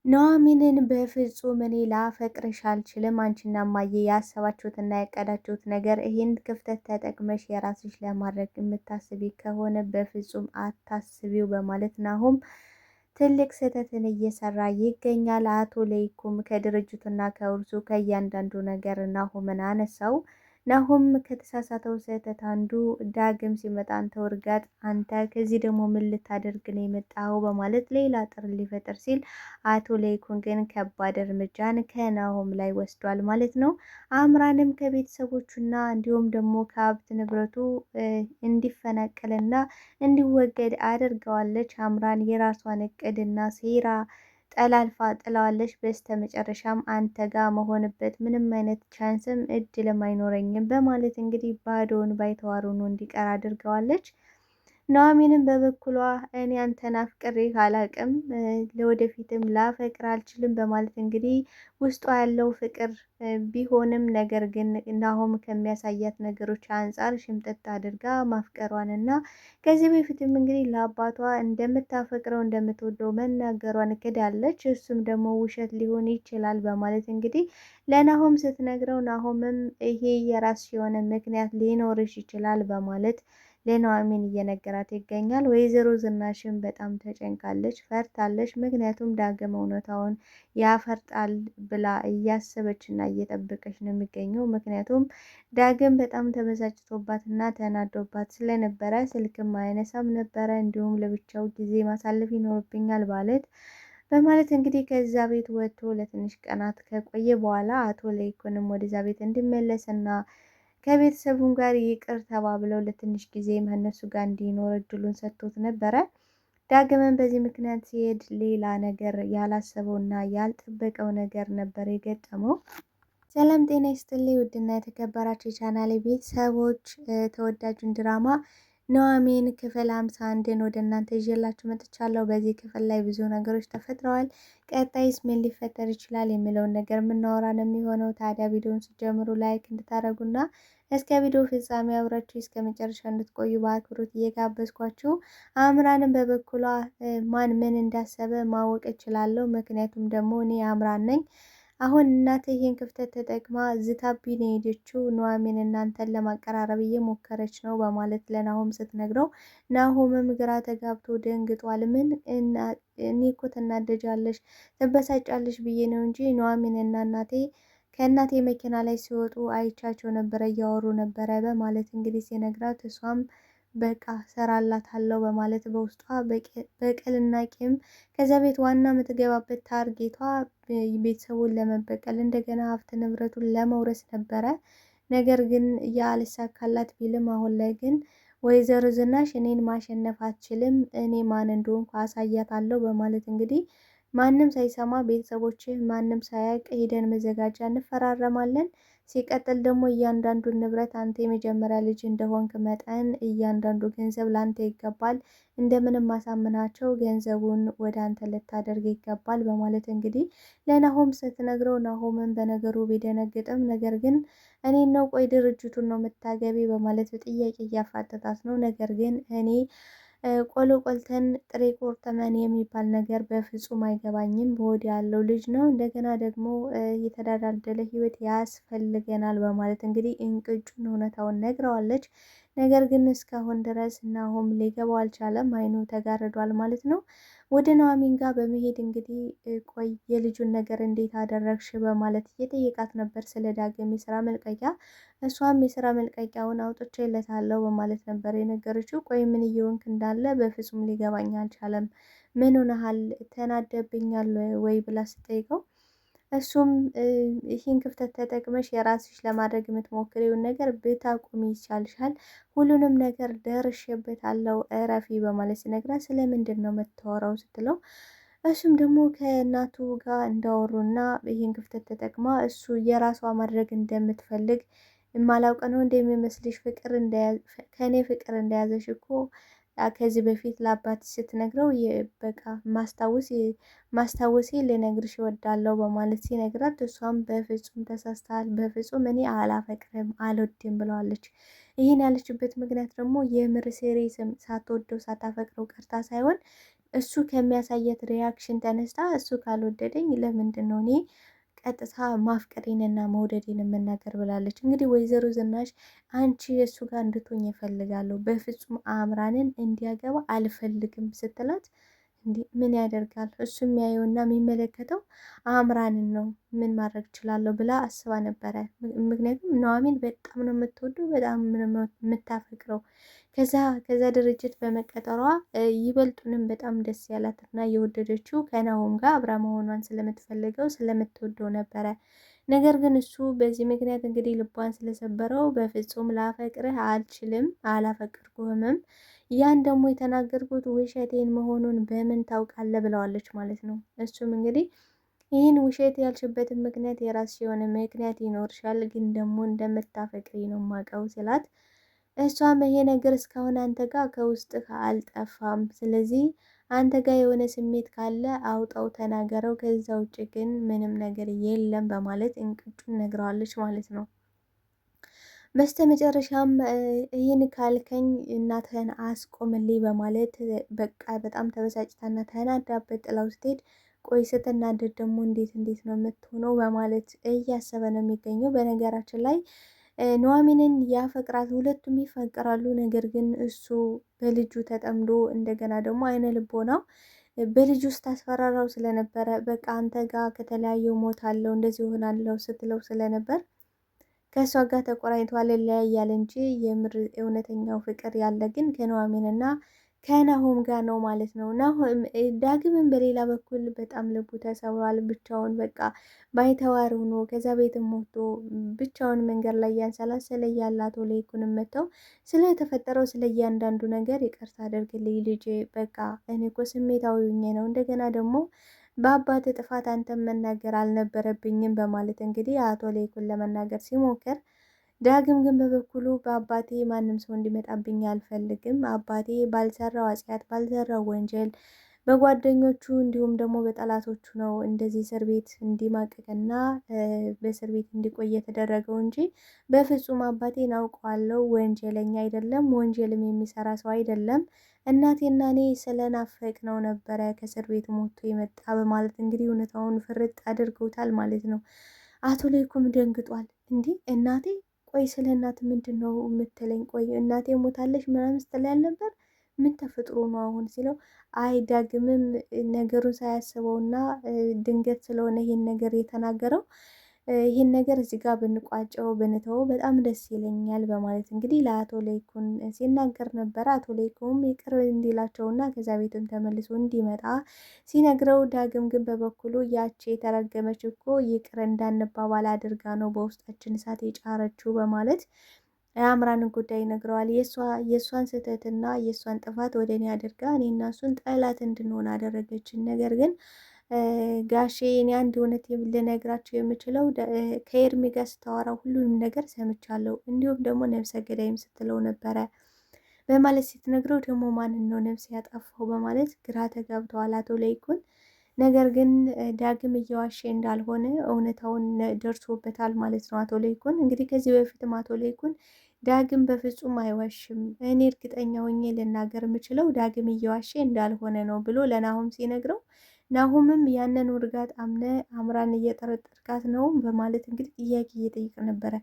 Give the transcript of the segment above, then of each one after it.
ኑሐሚንን በፍጹም እኔ ላፈቅርሽ አልችልም። አንቺና እማዬ ያሰባችሁትና ያቀዳችሁት ነገር ይህን ክፍተት ተጠቅመሽ የራስሽ ለማድረግ የምታስቢ ከሆነ በፍጹም አታስቢው በማለት ናሆም ትልቅ ስህተትን እየሰራ ይገኛል። አቶ ለይኩም ከድርጅቱና ከውርሱ ከእያንዳንዱ ነገር ናሆምን አነሳው። ናሆም ከተሳሳተው ስህተት አንዱ ዳግም ሲመጣ አንተ ውርጋጥ፣ አንተ ከዚህ ደግሞ ምን ልታደርግ ነው የመጣው በማለት ሌላ ጥር ሊፈጥር ሲል አቶ ለይኩን ግን ከባድ እርምጃን ከናሆም ላይ ወስዷል ማለት ነው። አምራንም ከቤተሰቦቹና እንዲሁም ደግሞ ከሀብት ንብረቱ እንዲፈናቀልና እንዲወገድ አድርገዋለች። አምራን የራሷን እቅድና ሴራ ጠላልፋ ጥለዋለች። በስተ መጨረሻም አንተ ጋር መሆንበት ምንም አይነት ቻንስም እድልም አይኖረኝም በማለት እንግዲህ ባዶውን ባይተዋሩኑ እንዲቀር አድርገዋለች። ኑሐሚንም በበኩሏ እኔ አንተን አፍቅሬህ አላቅም፣ ለወደፊትም ላፈቅር አልችልም በማለት እንግዲህ ውስጧ ያለው ፍቅር ቢሆንም ነገር ግን ናሆም ከሚያሳያት ነገሮች አንጻር ሽምጥጥ አድርጋ ማፍቀሯን እና ከዚህ በፊትም እንግዲህ ለአባቷ እንደምታፈቅረው እንደምትወደው መናገሯን ክዳለች። እሱም ደግሞ ውሸት ሊሆን ይችላል በማለት እንግዲህ ለናሆም ስትነግረው ናሆምም ይሄ የራስ የሆነ ምክንያት ሊኖርሽ ይችላል በማለት ለኑሐሚን እየነገራት ይገኛል። ወይዘሮ ዝናሽን በጣም ተጨንቃለች፣ ፈርታለች። ምክንያቱም ዳግም እውነታውን ያፈርጣል ብላ እያሰበች እና እየጠበቀች ነው የሚገኘው። ምክንያቱም ዳግም በጣም ተበሳጭቶባት እና ተናዶባት ስለነበረ ስልክም አያነሳም ነበረ። እንዲሁም ለብቻው ጊዜ ማሳለፍ ይኖርብኛል በማለት እንግዲህ ከዛ ቤት ወጥቶ ለትንሽ ቀናት ከቆየ በኋላ አቶ ለይኩንም ወደዛ ቤት እንዲመለስና ከቤተሰቡም ጋር ይቅር ተባብለው ለትንሽ ጊዜ እነሱ ጋር እንዲኖር እድሉን ሰጥቶት ነበረ። ዳግምን በዚህ ምክንያት ሲሄድ ሌላ ነገር ያላሰበውና ያልጠበቀው ነገር ነበር የገጠመው። ሰላም ጤና ይስጥልኝ ውድና የተከበራችሁ የቻናሌ ቤተሰቦች ተወዳጁን ድራማ ኑሐሚን ክፍል 51ን ወደ እናንተ ይዤላችሁ መጥቻለሁ። በዚህ ክፍል ላይ ብዙ ነገሮች ተፈጥረዋል። ቀጣይስ ምን ሊፈጠር ይችላል የሚለውን ነገር የምናወራ ነው የሚሆነው። ታዲያ ቪዲዮውን ስትጀምሩ ላይክ እንድታደርጉና እስከ ቪዲዮ ፍጻሜ አብራችሁ እስከ መጨረሻ እንድትቆዩ በአክብሮት እየጋበዝኳችሁ፣ አምራንን በበኩሏ ማን ምን እንዳሰበ ማወቅ እችላለሁ፣ ምክንያቱም ደግሞ እኔ አምራን ነኝ። አሁን እናቴ ይህን ክፍተት ተጠቅማ ዝታብኝ ነው የሄደችው። ኑሐሚን እናንተን ለማቀራረብ እየሞከረች ነው በማለት ለናሆም ስትነግረው፣ ናሆምም ግራ ተጋብቶ ደንግጧል። ምን እኔ እኮ ትናደጃለሽ ትበሳጫለሽ ብዬ ነው እንጂ ኑሐሚን እና እናቴ ከእናቴ መኪና ላይ ሲወጡ አይቻቸው ነበረ፣ እያወሩ ነበረ በማለት እንግዲህ ሲነግራት፣ እሷም በቃ ሰራላታለሁ በማለት በውስጧ በቀልና ቂም ከዛ ቤት ዋና የምትገባበት ታርጌቷ ቤተሰቡን ለመበቀል እንደገና ሀብት ንብረቱን ለመውረስ ነበረ። ነገር ግን ያልሳካላት ቢልም አሁን ላይ ግን ወይዘሮ ዝናሽ እኔን ማሸነፍ አትችልም፣ እኔ ማን እንደሆንኩ አሳያታለሁ በማለት እንግዲህ ማንም ሳይሰማ ቤተሰቦችህ ማንም ሳያውቅ ሄደን መዘጋጃ እንፈራረማለን። ሲቀጥል ደግሞ እያንዳንዱን ንብረት አንተ የመጀመሪያ ልጅ እንደሆንክ መጠን እያንዳንዱ ገንዘብ ለአንተ ይገባል። እንደምንም ማሳምናቸው ገንዘቡን ወደ አንተ ልታደርግ ይገባል በማለት እንግዲህ ለናሆም ስትነግረው፣ ናሆምን በነገሩ ቢደነግጥም ነገር ግን እኔን ነው ቆይ ድርጅቱን ነው የምታገቢ በማለት ጥያቄ እያፋጠጣት ነው። ነገር ግን እኔ ቆሎ ቆልተን ጥሬ ቆርጥመን የሚባል ነገር በፍጹም አይገባኝም። በወዲ ያለው ልጅ ነው፣ እንደገና ደግሞ የተዳዳደለ ህይወት ያስፈልገናል በማለት እንግዲህ እንቅጩን እውነታውን ነግረዋለች። ነገር ግን እስካሁን ድረስ ናሆም ሊገባው አልቻለም። አይኑ ተጋርዷል ማለት ነው። ወደ ኑሐሚን ጋር በመሄድ እንግዲህ ቆይ የልጁን ነገር እንዴት አደረግሽ በማለት እየጠየቃት ነበር፣ ስለ ዳግም የስራ መልቀቂያ። እሷም የስራ መልቀቂያውን አውጥቼለታለሁ በማለት ነበር የነገረችው። ቆይ ምን እየሆንክ እንዳለ በፍጹም ሊገባኝ አልቻለም፣ ምን ሆነሃል ተናደብኛል ወይ ብላ ስጠይቀው፣ እሱም ይህን ክፍተት ተጠቅመሽ የራስሽ ለማድረግ የምትሞክሪውን ነገር ብታቁሚ ይቻልሻል፣ ሁሉንም ነገር ደርሼበታለሁ እረፊ በማለት ሲነግራት፣ ስለምንድን ነው የምታወራው ስትለው፣ እሱም ደግሞ ከእናቱ ጋር እንዳወሩና ይህን ክፍተት ተጠቅማ እሱ የራሷ ማድረግ እንደምትፈልግ የማላውቅ ነው እንደሚመስልሽ፣ ከእኔ ፍቅር እንደያዘሽ እኮ ከዚህ በፊት ለአባት ስትነግረው በቃ ማስታወሴ ልነግርሽ እወዳለሁ በማለት ሲነግራት፣ እሷም በፍጹም ተሳስተሃል፣ በፍጹም እኔ አላፈቅርም አልወድም ብለዋለች። ይህን ያለችበት ምክንያት ደግሞ የምር ሴሬ ሳትወደው ሳታፈቅረው ቀርታ ሳይሆን እሱ ከሚያሳየት ሪያክሽን ተነስታ እሱ ካልወደደኝ ለምንድን ነው እኔ ቀጥታ ማፍቀሬንና መውደዴን የምናገር ብላለች። እንግዲህ ወይዘሮ ዝናሽ አንቺ የእሱ ጋር እንድትሆኝ እፈልጋለሁ፣ በፍጹም አምራንን እንዲያገባ አልፈልግም ስትላት እንዲህ ምን ያደርጋል እሱ የሚያየውና የሚመለከተው አምራንን ነው፣ ምን ማድረግ እችላለሁ ብላ አስባ ነበረ። ምክንያቱም ኑሐሚን በጣም ነው የምትወደው፣ በጣም ነው የምታፈቅረው። ከዛ ድርጅት በመቀጠሯ ይበልጡንም በጣም ደስ ያላትና የወደደችው ከናሆም ጋር አብራ መሆኗን ስለምትፈልገው ስለምትወደው ነበረ። ነገር ግን እሱ በዚህ ምክንያት እንግዲህ ልቧን ስለሰበረው በፍጹም ላፈቅርህ አልችልም፣ አላፈቅርኩህምም፣ ያን ደግሞ የተናገርኩት ውሸቴን መሆኑን በምን ታውቃለህ ብለዋለች ማለት ነው። እሱም እንግዲህ ይህን ውሸት ያልሽበትን ምክንያት የራስሽ የሆነ ምክንያት ይኖርሻል፣ ግን ደግሞ እንደምታፈቅሪ ነው ማቀው ስላት እሷም ይሄ ነገር እስካሁን አንተ ጋር ከውስጥህ አልጠፋም፣ ስለዚህ አንተ ጋር የሆነ ስሜት ካለ አውጣው ተናገረው፣ ከዛ ውጭ ግን ምንም ነገር የለም በማለት እንቅጩን ነግረዋለች ማለት ነው። በስተ መጨረሻም ይህን ካልከኝ እናትህን አስቆምልኝ በማለት በቃ በጣም ተበሳጭታና ተናዳበት ጥላው ስትሄድ፣ ቆይ ስትናደድ ደግሞ እንዴት ነው የምትሆነው በማለት እያሰበ ነው የሚገኘው። በነገራችን ላይ ኑሐሚንን ያፈቅራት፣ ሁለቱም ይፈቅራሉ። ነገር ግን እሱ በልጁ ተጠምዶ እንደገና ደግሞ አይነ ልቦናው በልጁ ውስጥ አስፈራራው ስለነበረ በቃ አንተ ጋር ከተለያየው ሞት አለው እንደዚህ ሆናለው ስትለው ስለነበር ከእሷ ጋር ተቆራኝቷል ይለያያል እንጂ የምር እውነተኛው ፍቅር ያለ ግን ከኑሐሚንና ከናሆም ጋር ነው ማለት ነው። ዳግምን በሌላ በኩል በጣም ልቡ ተሰብሯል። ብቻውን በቃ ባይተዋር ሆኖ ከዛ ቤትም ሞቶ ብቻውን መንገድ ላይ ያንሰላሰለ ያለ አቶ ለይኩንም መጥተው ስለተፈጠረው ስለ እያንዳንዱ ነገር ይቅርታ አድርግልኝ ልጄ፣ በቃ እኔ እኮ ስሜታዊ ሆኜ ነው፣ እንደገና ደግሞ በአባት ጥፋት አንተም መናገር አልነበረብኝም በማለት እንግዲህ አቶ ለይኩን ለመናገር ሲሞክር፣ ዳግም ግን በበኩሉ በአባቴ ማንም ሰው እንዲመጣብኝ አልፈልግም፣ አባቴ ባልሰራው ኃጢአት ባልሰራው ወንጀል በጓደኞቹ እንዲሁም ደግሞ በጠላቶቹ ነው እንደዚህ እስር ቤት እንዲማቀቅና በእስር ቤት እንዲቆይ የተደረገው እንጂ በፍጹም አባቴን አውቀዋለሁ፣ ወንጀለኛ አይደለም፣ ወንጀልም የሚሰራ ሰው አይደለም፣ እናቴና እኔ ስለናፈቅ ነው ነበረ ከእስር ቤት ሞቶ የመጣ በማለት እንግዲህ እውነታውን ፍርጥ አድርገውታል ማለት ነው። አቶ ለይኩም ደንግጧል። እንዲህ እናቴ ቆይ ስለ እናት ምንድን ነው የምትለኝ? ቆይ እናቴ ሞታለች ምናምን ስትል ያልነበር ምን ተፈጥሮ ነው አሁን ሲለው፣ አይ ዳግምም ነገሩን ሳያስበውና ድንገት ስለሆነ ይሄን ነገር የተናገረው ይህን ነገር እዚህ ጋር ብንቋጨው ብንተወው በጣም ደስ ይለኛል በማለት እንግዲህ ለአቶ ለይኩን ሲናገር ነበረ። አቶ ለይኩንም ይቅር እንዲላቸውና ከዛ ቤትም ተመልሶ እንዲመጣ ሲነግረው፣ ዳግም ግን በበኩሉ ያቺ የተረገመች እኮ ይቅር እንዳንባባል አድርጋ ነው በውስጣችን እሳት የጫረችው በማለት የአምራንን ጉዳይ ይነግረዋል። የእሷን ስህተትና የእሷን ጥፋት ወደ እኔ አድርጋ እኔና እሱን ጠላት እንድንሆን አደረገችን። ነገር ግን ጋሼ እኔ አንድ እውነት ልነግራቸው የምችለው ከኤርሚ ጋር ስታወራ ሁሉንም ነገር ሰምቻለሁ፣ እንዲሁም ደግሞ ነፍሰ ገዳይም ስትለው ነበረ በማለት ስትነግረው፣ ደግሞ ማንን ነው ነፍስ ያጠፋው በማለት ግራ ተጋብተዋል አቶ ለይኩን። ነገር ግን ዳግም እየዋሸ እንዳልሆነ እውነታውን ደርሶበታል ማለት ነው አቶ ለይኩን። እንግዲህ ከዚህ በፊትም አቶ ለይኩን ዳግም በፍጹም አይዋሽም፣ እኔ እርግጠኛ ሆኜ ልናገር የምችለው ዳግም እየዋሸ እንዳልሆነ ነው ብሎ ለናሆም ሲነግረው፣ ናሆምም ያንን ውርጋት አምነ አምራን እየጠረጠርካት ነው በማለት እንግዲህ ጥያቄ እየጠየቀ ነበረ።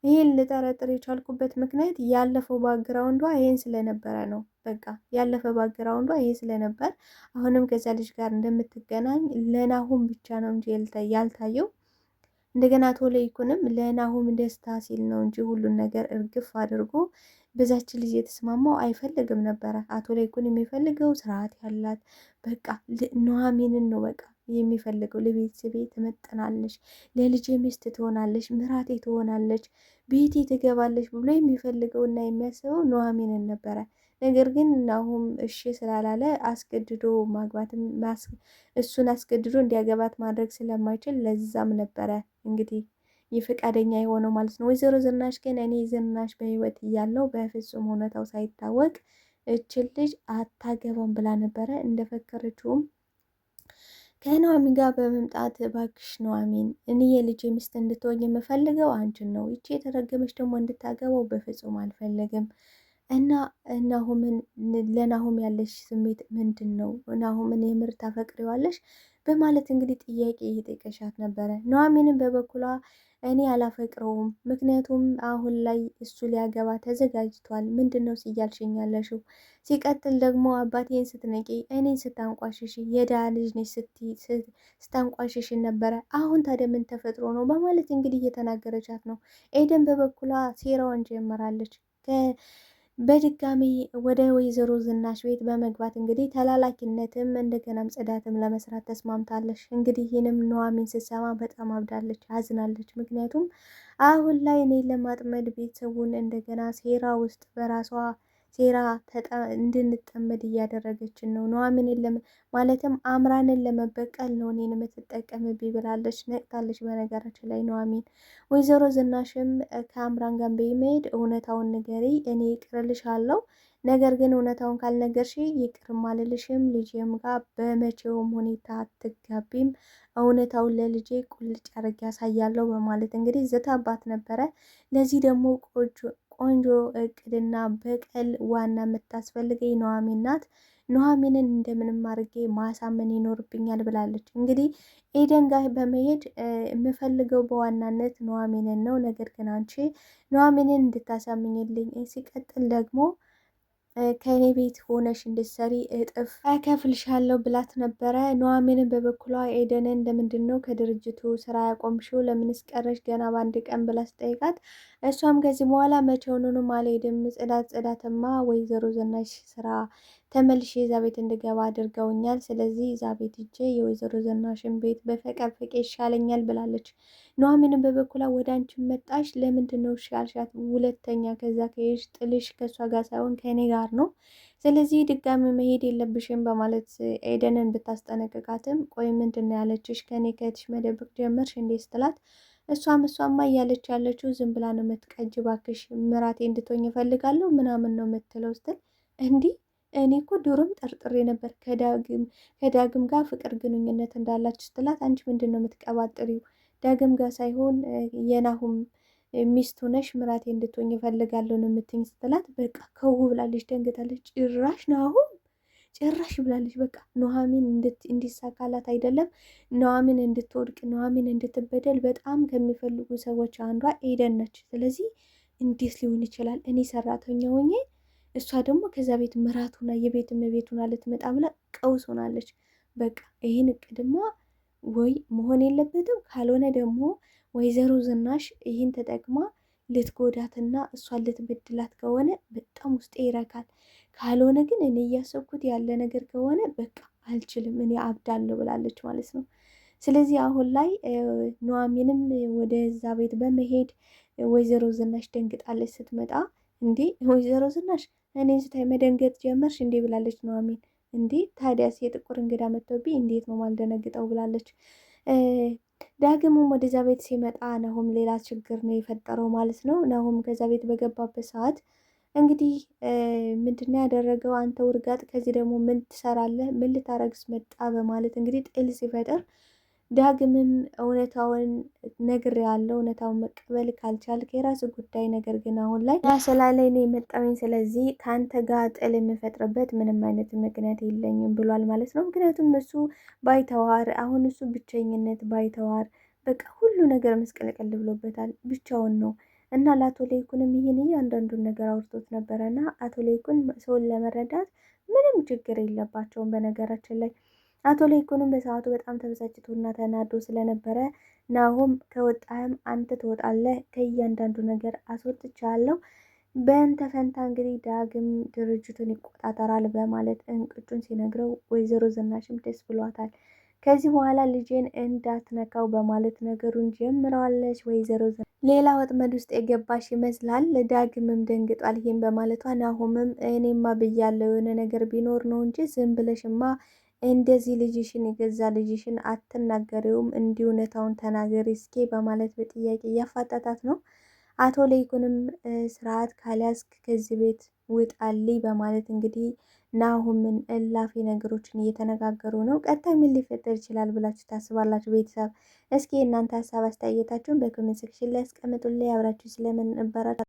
ይህን ልጠረጥር የቻልኩበት ምክንያት ያለፈው ባግራውንዷ ይሄን ስለነበረ ነው። በቃ ያለፈ ባግራውንዷ ይሄ ስለነበር አሁንም ከዛ ልጅ ጋር እንደምትገናኝ ለናሆም ብቻ ነው እንጂ ያልታየው። እንደገና አቶ ለይኩንም ለናሆም ደስታ ሲል ነው እንጂ ሁሉን ነገር እርግፍ አድርጎ በዛች ልጅ የተስማማው አይፈልግም ነበረ። አቶ ለይኩን የሚፈልገው ስርዓት ያላት በቃ ኑሐሚንን ነው በቃ የሚፈልገው። ለቤተሰቤ ትመጥናለች፣ ለልጅ ሚስት ትሆናለች፣ ምራቴ ትሆናለች፣ ቤቴ ትገባለች ብሎ የሚፈልገው እና የሚያስበው ኑሐሚንን ነበረ። ነገር ግን ናሆም እሺ ስላላለ አስገድዶ ማግባትም እሱን አስገድዶ እንዲያገባት ማድረግ ስለማይችል ለዛም ነበረ እንግዲህ የፈቃደኛ የሆነው ማለት ነው። ወይዘሮ ዝናሽ ግን እኔ ዝናሽ በህይወት እያለው በፍጹም እውነታው ሳይታወቅ እችል ልጅ አታገባም ብላ ነበረ። እንደፈከረችውም ከኑሐሚን ጋር በመምጣት እባክሽ ኑሐሚን እኔ የልጅ ሚስት እንድትሆኝ የምፈልገው አንቺን ነው፣ ይቺ የተረገመች ደግሞ እንድታገባው በፍጹም አልፈለግም እና ናሆምን ለናሆም ያለሽ ስሜት ምንድን ነው? ናሆምን የምር ታፈቅሪዋለሽ? በማለት እንግዲህ ጥያቄ እየጠየቀሻት ነበረ። ኑሐሚንም በበኩሏ እኔ አላፈቅረውም፣ ምክንያቱም አሁን ላይ እሱ ሊያገባ ተዘጋጅቷል። ምንድን ነው እያልሽኝ ያለሽው? ሲቀጥል ደግሞ አባቴን ስትነቂ፣ እኔን ስታንቋሽሽ፣ የድሃ ልጅ ነች ስታንቋሽሽን ነበረ። አሁን ታዲያ ምን ተፈጥሮ ነው? በማለት እንግዲህ እየተናገረቻት ነው። ኤደን በበኩሏ ሴራዋን ጀምራለች። በድጋሚ ወደ ወይዘሮ ዝናሽ ቤት በመግባት እንግዲህ ተላላኪነትም እንደገናም ጽዳትም ለመስራት ተስማምታለች። እንግዲህ ይህንም ኑሐሚን ስትሰማ በጣም አብዳለች፣ አዝናለች። ምክንያቱም አሁን ላይ እኔ ለማጥመድ ቤተሰቡን እንደገና ሴራ ውስጥ በራሷ ሴራ እንድንጠመድ እያደረገችን ነው። ኑሐሚንን ማለትም አምራንን ለመበቀል ነው እኔን የምትጠቀምብኝ ብላለች። ነቅታለች። በነገራችን ላይ ኑሐሚን ወይዘሮ ዝናሽም ከአምራን ጋር በመሄድ እውነታውን ንገሪ፣ እኔ ይቅርልሻለሁ፣ ነገር ግን እውነታውን ካልነገርሽ ይቅርም አልልሽም፣ ልጄም ጋር በመቼውም ሁኔታ አትጋቢም፣ እውነታውን ለልጄ ቁልጭ አድርጌ ያሳያለሁ በማለት እንግዲህ ዝታባት ነበረ። ለዚህ ደግሞ ቆንጆ እቅድና በቀል ዋና የምታስፈልገኝ ኑሐሚን ናት። ኑሐሚንን እንደምንም አድርጌ ማሳመን ይኖርብኛል ብላለች። እንግዲህ ኤደን ጋር በመሄድ የምፈልገው በዋናነት ኑሐሚንን ነው። ነገር ግን አንቺ ኑሐሚንን እንድታሳምኝልኝ፣ ሲቀጥል ደግሞ ከእኔ ቤት ሆነሽ እንድትሰሪ እጥፍ እከፍልሻለሁ ብላት ነበረ። ኑሐሚንን በበኩሏ ኤደንን ለምንድን ነው ከድርጅቱ ስራ ያቆምሽው? ለምንስ ቀረሽ ገና በአንድ ቀን ብላ ስጠይቃት፣ እሷም ከዚህ በኋላ መቼውኑንም አልሄድም፣ ጽዳትማ ወይዘሮ ዝናሽ ስራ ተመልሼ እዛ ቤት እንድገባ አድርገውኛል። ስለዚህ እዛ ቤት ሂጄ የወይዘሮ ዝናሽን ቤት በፈቀርፈቄ ይሻለኛል ብላለች። ኑሐሚንን በበኩሏ ወደ አንቺ መጣሽ፣ ለምንድን ነው ያልሻት? ሁለተኛ ከዛ ከሄድሽ ጥልሽ ከእሷ ጋር ሳይሆን ከእኔ ጋር ነው። ስለዚህ ድጋሚ መሄድ የለብሽም በማለት ኤደንን ብታስጠነቅቃትም፣ ቆይ ምንድን ነው ያለችሽ? ከእኔ ከእህትሽ መደበቅ ጀመርሽ እንዴ ስትላት፣ እሷማ እያለች ያለችው ዝም ብላ ነው የምትቀጅ፣ ባክሽ ምራቴ እንድትሆኝ እፈልጋለሁ ምናምን ነው የምትለው ስትል፣ እንዲህ እኔ እኮ ድሮም ጠርጥሬ ነበር ከዳግም ጋር ፍቅር ግንኙነት እንዳላችሁ ስትላት፣ አንቺ ምንድን ነው የምትቀባጥሪው? ዳግም ጋር ሳይሆን የናሁም ሚስቱ ነሽ፣ ምራቴ እንድትሆኝ እፈልጋለሁ ነው የምትኝ ስትላት፣ በቃ ከው ብላለች፣ ደንግጣለች። ጭራሽ ናሁም ጭራሽ ብላለች። በቃ ኑሐሚን እንዲሳካላት አይደለም ኑሐሚን እንድትወድቅ ኑሐሚን እንድትበደል በጣም ከሚፈልጉ ሰዎች አንዷ ኤደን ነች። ስለዚህ እንዴት ሊሆን ይችላል? እኔ ሰራተኛ ሆኜ እሷ ደግሞ ከዛ ቤት ምራቱና የቤት እመቤቱና ልትመጣ ብላ ቀውስ ሆናለች። በቃ ይህን እቅድማ ወይ መሆን የለበትም። ካልሆነ ደግሞ ወይዘሮ ዝናሽ ይህን ተጠቅማ ልትጎዳትና እሷን ልትበድላት ከሆነ በጣም ውስጤ ይረካል። ካልሆነ ግን እኔ እያሰብኩት ያለ ነገር ከሆነ በቃ አልችልም፣ እኔ አብዳለሁ ብላለች ማለት ነው። ስለዚህ አሁን ላይ ኑሐሚንም ወደዛ ቤት በመሄድ ወይዘሮ ዝናሽ ደንግጣለች ስትመጣ። እንዴ ወይዘሮ ዝናሽ እኔን ስታይ መደንገጥ ጀመርሽ እንዴ ብላለች ኑሐሚን። እንዴ ታዲያስ የጥቁር እንግዳ መጥቶብኝ እንዴት ነው ማልደነግጠው ብላለች። ዳግምም ወደዛ ቤት ሲመጣ ናሁም ሌላ ችግር ነው የፈጠረው ማለት ነው። ናሁም ከዛ ቤት በገባበት ሰዓት እንግዲህ ምንድነው ያደረገው? አንተ ውርጋጥ፣ ከዚህ ደግሞ ምን ትሰራለህ? ምን ልታረግስ መጣ? በማለት እንግዲህ ጥል ሲፈጠር ዳግምም እውነታውን ነግሬሃለሁ፣ እውነታውን መቀበል ካልቻልክ የራስ ጉዳይ፣ ነገር ግን አሁን ላይ ስላለኝ ነው የመጣሁኝ፣ ስለዚህ ከአንተ ጋር ጥል የምፈጥርበት ምንም አይነት ምክንያት የለኝም ብሏል ማለት ነው። ምክንያቱም እሱ ባይተዋር፣ አሁን እሱ ብቸኝነት ባይተዋር፣ በቃ ሁሉ ነገር መስቀልቀል ብሎበታል፣ ብቻውን ነው እና ለአቶ ለይኩንም ይህን እያንዳንዱን ነገር አውርቶት ነበረ እና አቶ ለይኩን ሰውን ለመረዳት ምንም ችግር የለባቸውም በነገራችን ላይ። አቶ ለይኩንም በሰዓቱ በጣም ተበሳጭቶና ተናዶ ስለነበረ ናሁም ከወጣህም አንተ ትወጣለህ፣ ከእያንዳንዱ ነገር አስወጥቻለሁ፣ በእንተ ፈንታ እንግዲህ ዳግም ድርጅቱን ይቆጣጠራል በማለት እንቅጩን ሲነግረው ወይዘሮ ዝናሽም ደስ ብሏታል። ከዚህ በኋላ ልጄን እንዳትነካው በማለት ነገሩን ጀምረዋለች ወይዘሮ ዝናሽ። ሌላ ወጥመድ ውስጥ የገባሽ ይመስላል። ዳግምም ደንግጧል ይሄን በማለቷ። ናሁምም እኔማ ብያለሁ የሆነ ነገር ቢኖር ነው እንጂ ዝም ብለሽማ እንደዚህ ልጅሽን የገዛ ልጅሽን አትናገሪውም፣ እንዲህ እውነታውን ተናገሪ እስኪ በማለት በጥያቄ እያፋጠጣት ነው። አቶ ለይኩንም ስርዓት ካልያዝክ ከዚህ ቤት ውጣልኝ በማለት እንግዲህ ናሁምን እላፊ ነገሮችን እየተነጋገሩ ነው። ቀጣይ ምን ሊፈጠር ይችላል ብላችሁ ታስባላችሁ ቤተሰብ? እስኪ እናንተ ሀሳብ አስተያየታችሁን በኮሜንት ሴክሽን ላይ አስቀምጡልኝ። አብራችሁ ስለምን ነበራችሁ